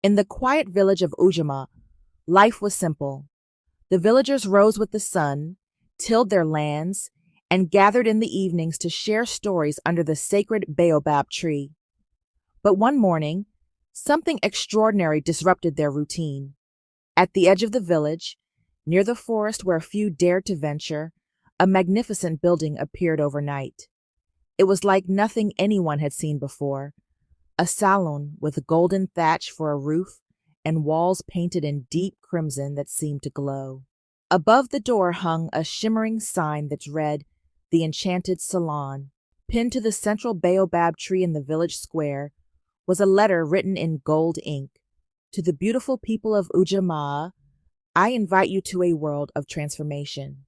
In the quiet village of Ujamaa, life was simple. The villagers rose with the sun, tilled their lands, and gathered in the evenings to share stories under the sacred baobab tree. But one morning, something extraordinary disrupted their routine. At the edge of the village, near the forest where few dared to venture, a magnificent building appeared overnight. It was like nothing anyone had seen before. A salon with golden thatch for a roof and walls painted in deep crimson that seemed to glow. Above the door hung a shimmering sign that read, "The Enchanted Salon." Pinned to the central baobab tree in the village square was a letter written in gold ink. "To the beautiful people of Ujamaa, I invite you to a world of transformation.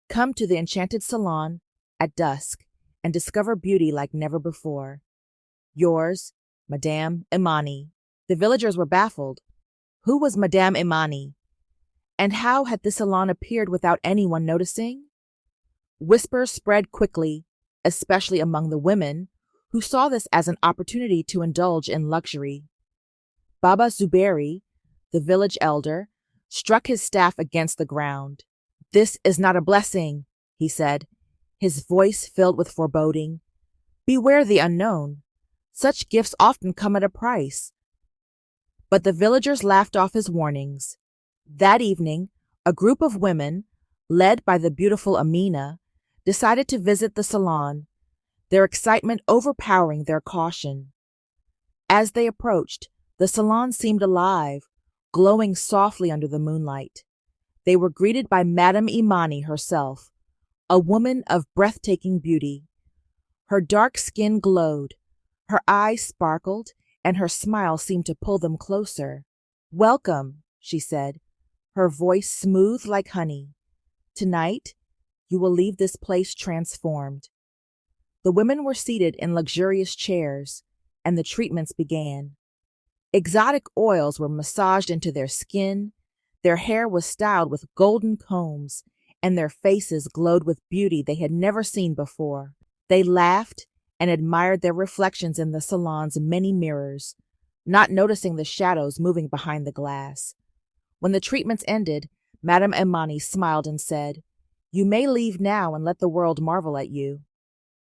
Come to the Enchanted Salon at dusk and discover beauty like never before. Yours, Madam Imani." The villagers were baffled. Who was Madam Imani? And how had this salon appeared without anyone noticing? Whispers spread quickly, especially among the women, who saw this as an opportunity to indulge in luxury. Baba Zuberi, the village elder, struck his staff against the ground. "This is not a blessing," he said, his voice filled with foreboding. "Beware the unknown. Such gifts often come at a price." But the villagers laughed off his warnings. That evening, a group of women, led by the beautiful Amina, decided to visit the salon, their excitement overpowering their caution. As they approached, the salon seemed alive, glowing softly under the moonlight. They were greeted by Madam Imani herself, a woman of breathtaking beauty. Her dark skin glowed, her eyes sparkled, and her smile seemed to pull them closer. "Welcome," she said, her voice smooth like honey. "Tonight, you will leave this place transformed." The women were seated in luxurious chairs, and the treatments began. Exotic oils were massaged into their skin, their hair was styled with golden combs, and their faces glowed with beauty they had never seen before. They laughed and admired their reflections in the salon's many mirrors, not noticing the shadows moving behind the glass. When the treatments ended, Madam Imani smiled and said, "You may leave now and let the world marvel at you."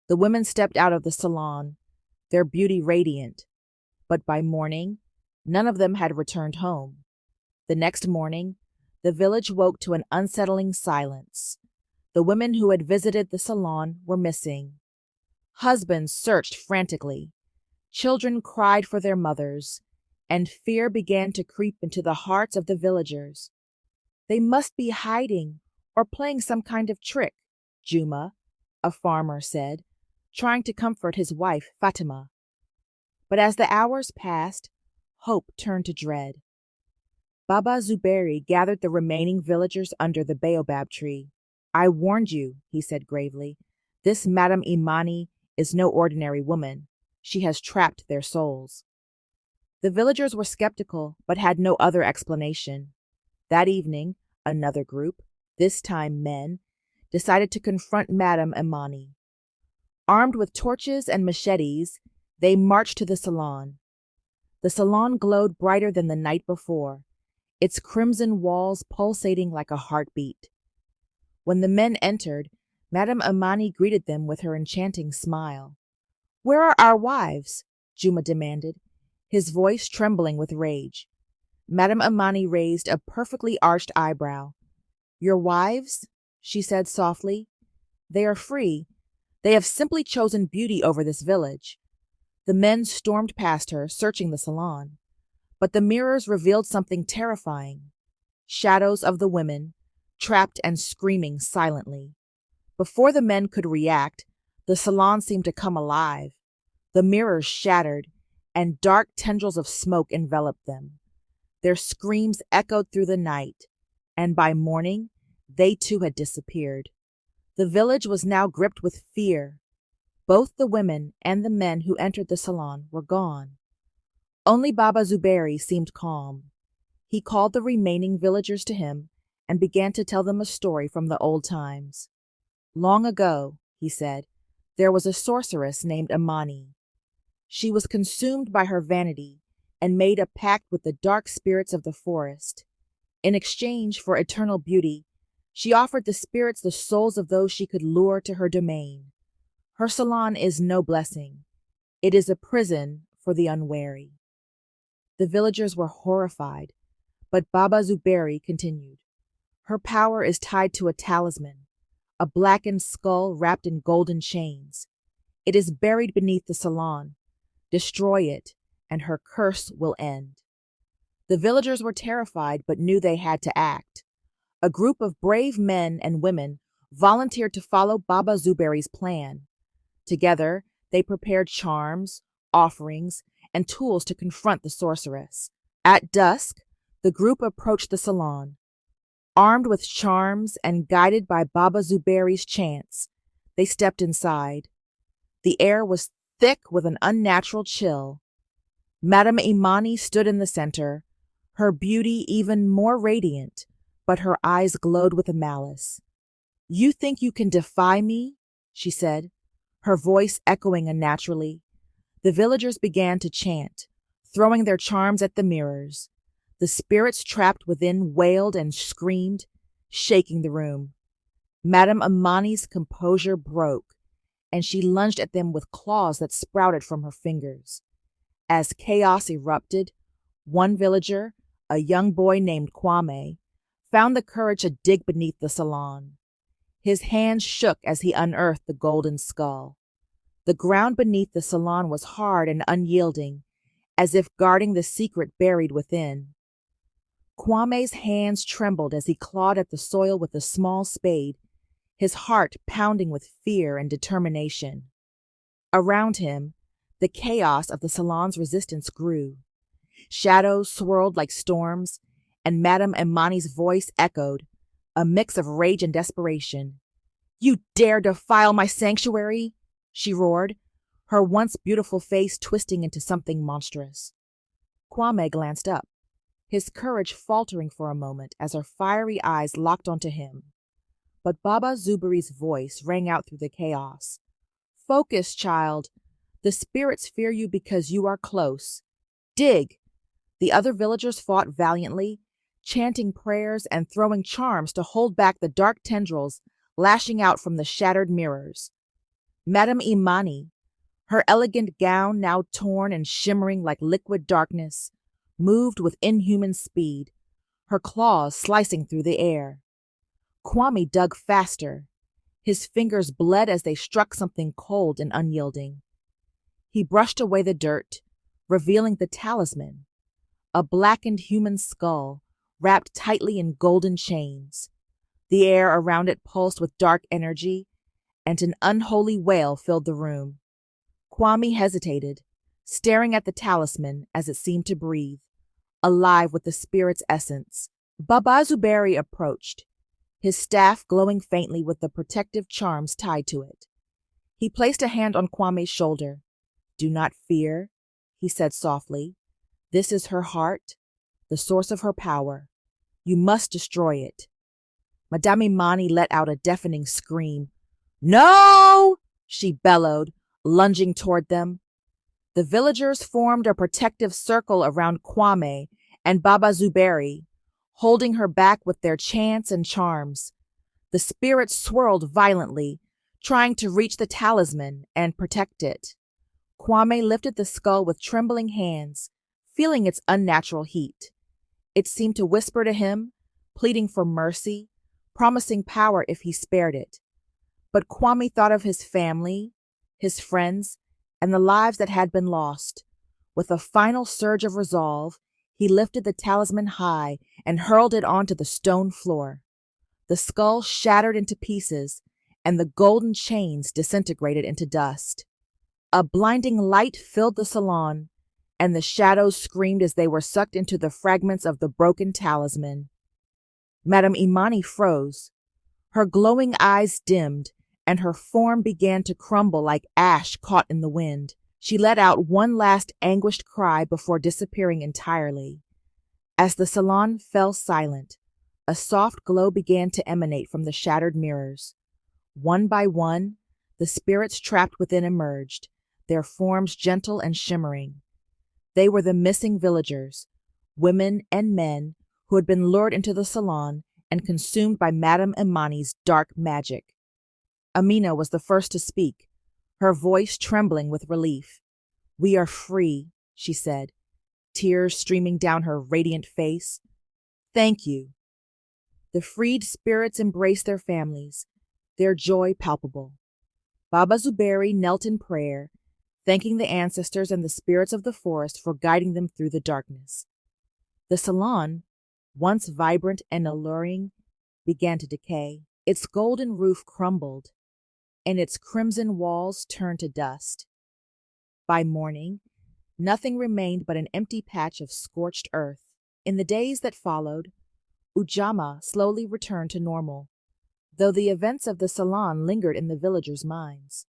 The women stepped out of the salon, their beauty radiant, but by morning, none of them had returned home. The next morning, the village woke to an unsettling silence. The women who had visited the salon were missing. Husbands searched frantically. Children cried for their mothers, and fear began to creep into the hearts of the villagers. "They must be hiding or playing some kind of trick," Juma, a farmer, said, trying to comfort his wife, Fatima. But as the hours passed, hope turned to dread. Baba Zuberi gathered the remaining villagers under the baobab tree. "I warned you," he said gravely. "This Madam Imani is no ordinary woman. She has trapped their souls." The villagers were skeptical, but had no other explanation. That evening, another group, this time men, decided to confront Madam Imani. Armed with torches and machetes, they marched to the salon. The salon glowed brighter than the night before, its crimson walls pulsating like a heartbeat. When the men entered, Madam Imani greeted them with her enchanting smile. "Where are our wives?" Juma demanded, his voice trembling with rage. Madam Imani raised a perfectly arched eyebrow. "Your wives?" she said softly. "They are free. They have simply chosen beauty over this village." The men stormed past her, searching the salon. But the mirrors revealed something terrifying. Shadows of the women, trapped and screaming silently. Before the men could react, the salon seemed to come alive. The mirrors shattered, and dark tendrils of smoke enveloped them. Their screams echoed through the night, and by morning, they too had disappeared. The village was now gripped with fear. Both the women and the men who entered the salon were gone. Only Baba Zuberi seemed calm. He called the remaining villagers to him and began to tell them a story from the old times. "Long ago," he said, "there was a sorceress named Imani. She was consumed by her vanity and made a pact with the dark spirits of the forest. In exchange for eternal beauty, she offered the spirits the souls of those she could lure to her domain. Her salon is no blessing. It is a prison for the unwary. The villagers were horrified, but Baba Zuberi continued. Her power is tied to a talisman, a blackened skull wrapped in golden chains. It is buried beneath the salon. Destroy it, and her curse will end. The villagers were terrified but knew they had to act. A group of brave men and women volunteered to follow Baba Zuberi's plan. Together, they prepared charms, offerings, and tools to confront the sorceress. At dusk, the group approached the salon. Armed with charms and guided by Baba Zuberi's chants, they stepped inside. The air was thick with an unnatural chill. Madam Imani stood in the center, her beauty even more radiant, but her eyes glowed with malice. "You think you can defy me?" she said, her voice echoing unnaturally. The villagers began to chant, throwing their charms at the mirrors. The spirits trapped within wailed and screamed, shaking the room. Madam Imani's composure broke, and she lunged at them with claws that sprouted from her fingers. As chaos erupted, one villager, a young boy named Kwame, found the courage to dig beneath the salon. His hands shook as he unearthed the golden skull. The ground beneath the salon was hard and unyielding, as if guarding the secret buried within. Kwame's hands trembled as he clawed at the soil with a small spade, his heart pounding with fear and determination. Around him, the chaos of the salon's resistance grew. Shadows swirled like storms, and Madam Imani's voice echoed, a mix of rage and desperation. "You dare defile my sanctuary?" she roared, her once beautiful face twisting into something monstrous. Kwame glanced up, his courage faltering for a moment as her fiery eyes locked onto him. But Baba Zuberi's voice rang out through the chaos. "Focus, child. The spirits fear you because you are close. Dig!" The other villagers fought valiantly, chanting prayers and throwing charms to hold back the dark tendrils lashing out from the shattered mirrors. Madam Imani, her elegant gown now torn and shimmering like liquid darkness, moved with inhuman speed, her claws slicing through the air. Kwame dug faster. His fingers bled as they struck something cold and unyielding. He brushed away the dirt, revealing the talisman, a blackened human skull wrapped tightly in golden chains. The air around it pulsed with dark energy, and an unholy wail filled the room. Kwame hesitated, staring at the talisman as it seemed to breathe, alive with the spirit's essence. Baba Zuberi approached, his staff glowing faintly with the protective charms tied to it. He placed a hand on Kwame's shoulder. "Do not fear," he said softly. "This is her heart, the source of her power. You must destroy it." Madame Imani let out a deafening scream. "No!" she bellowed, lunging toward them. The villagers formed a protective circle around Kwame and Baba Zuberi, holding her back with their chants and charms. The spirits swirled violently, trying to reach the talisman and protect it. Kwame lifted the skull with trembling hands, feeling its unnatural heat. It seemed to whisper to him, pleading for mercy, promising power if he spared it. But Kwame thought of his family, his friends, and the lives that had been lost. With a final surge of resolve, he lifted the talisman high and hurled it onto the stone floor. The skull shattered into pieces, and the golden chains disintegrated into dust. A blinding light filled the salon, and the shadows screamed as they were sucked into the fragments of the broken talisman. Madam Imani froze. Her glowing eyes dimmed, and her form began to crumble like ash caught in the wind. She let out one last anguished cry before disappearing entirely. As the salon fell silent, a soft glow began to emanate from the shattered mirrors. One by one, the spirits trapped within emerged, their forms gentle and shimmering. They were the missing villagers, women and men who had been lured into the salon and consumed by Madam Imani's dark magic. Amina was the first to speak, her voice trembling with relief. "We are free," she said, tears streaming down her radiant face. "Thank you." The freed spirits embraced their families, their joy palpable. Baba Zuberi knelt in prayer, thanking the ancestors and the spirits of the forest for guiding them through the darkness. The salon, once vibrant and alluring, began to decay. Its golden roof crumbled, and its crimson walls turned to dust. By morning, nothing remained but an empty patch of scorched earth. In the days that followed, Ujamaa slowly returned to normal, though the events of the salon lingered in the villagers' minds.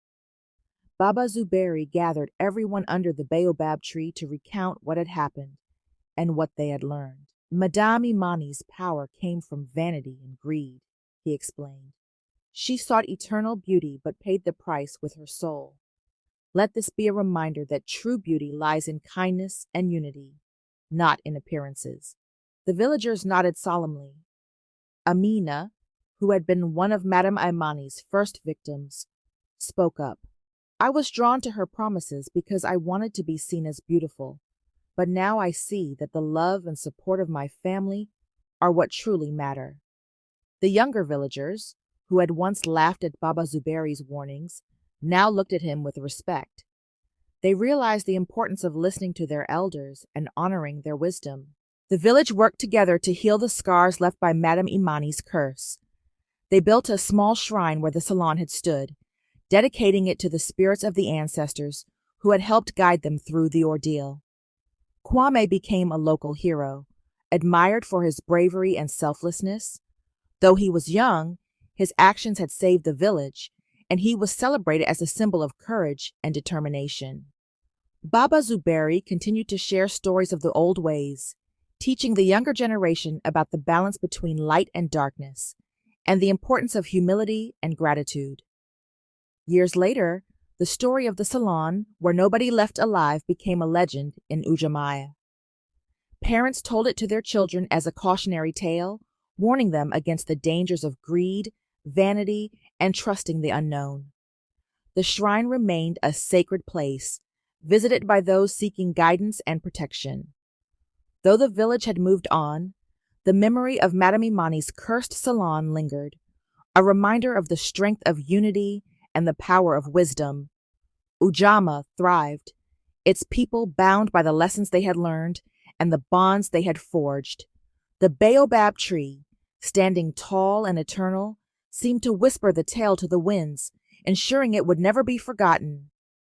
Baba Zuberi gathered everyone under the baobab tree to recount what had happened and what they had learned. Madam Imani's power came from vanity and greed, he explained. She sought eternal beauty but paid the price with her soul. Let this be a reminder that true beauty lies in kindness and unity, not in appearances. The villagers nodded solemnly. Amina, who had been one of Madam Imani's first victims, spoke up. "I was drawn to her promises because I wanted to be seen as beautiful, but now I see that the love and support of my family are what truly matter." The younger villagers, who had once laughed at Baba Zuberi's warnings, now looked at him with respect. They realized the importance of listening to their elders and honoring their wisdom. The village worked together to heal the scars left by Madam Imani's curse. They built a small shrine where the salon had stood, dedicating it to the spirits of the ancestors who had helped guide them through the ordeal. Kwame became a local hero, admired for his bravery and selflessness. Though he was young, his actions had saved the village, and he was celebrated as a symbol of courage and determination. Baba Zuberi continued to share stories of the old ways, teaching the younger generation about the balance between light and darkness, and the importance of humility and gratitude. Years later, the story of the salon, where nobody left alive, became a legend in Ujamaa. Parents told it to their children as a cautionary tale, warning them against the dangers of greed, vanity, and trusting the unknown. The shrine remained a sacred place, visited by those seeking guidance and protection. Though the village had moved on, the memory of Madam Imani's cursed salon lingered, a reminder of the strength of unity and the power of wisdom. Ujamaa thrived, its people bound by the lessons they had learned and the bonds they had forged. The baobab tree, standing tall and eternal, seemed to whisper the tale to the winds, ensuring it would never be forgotten.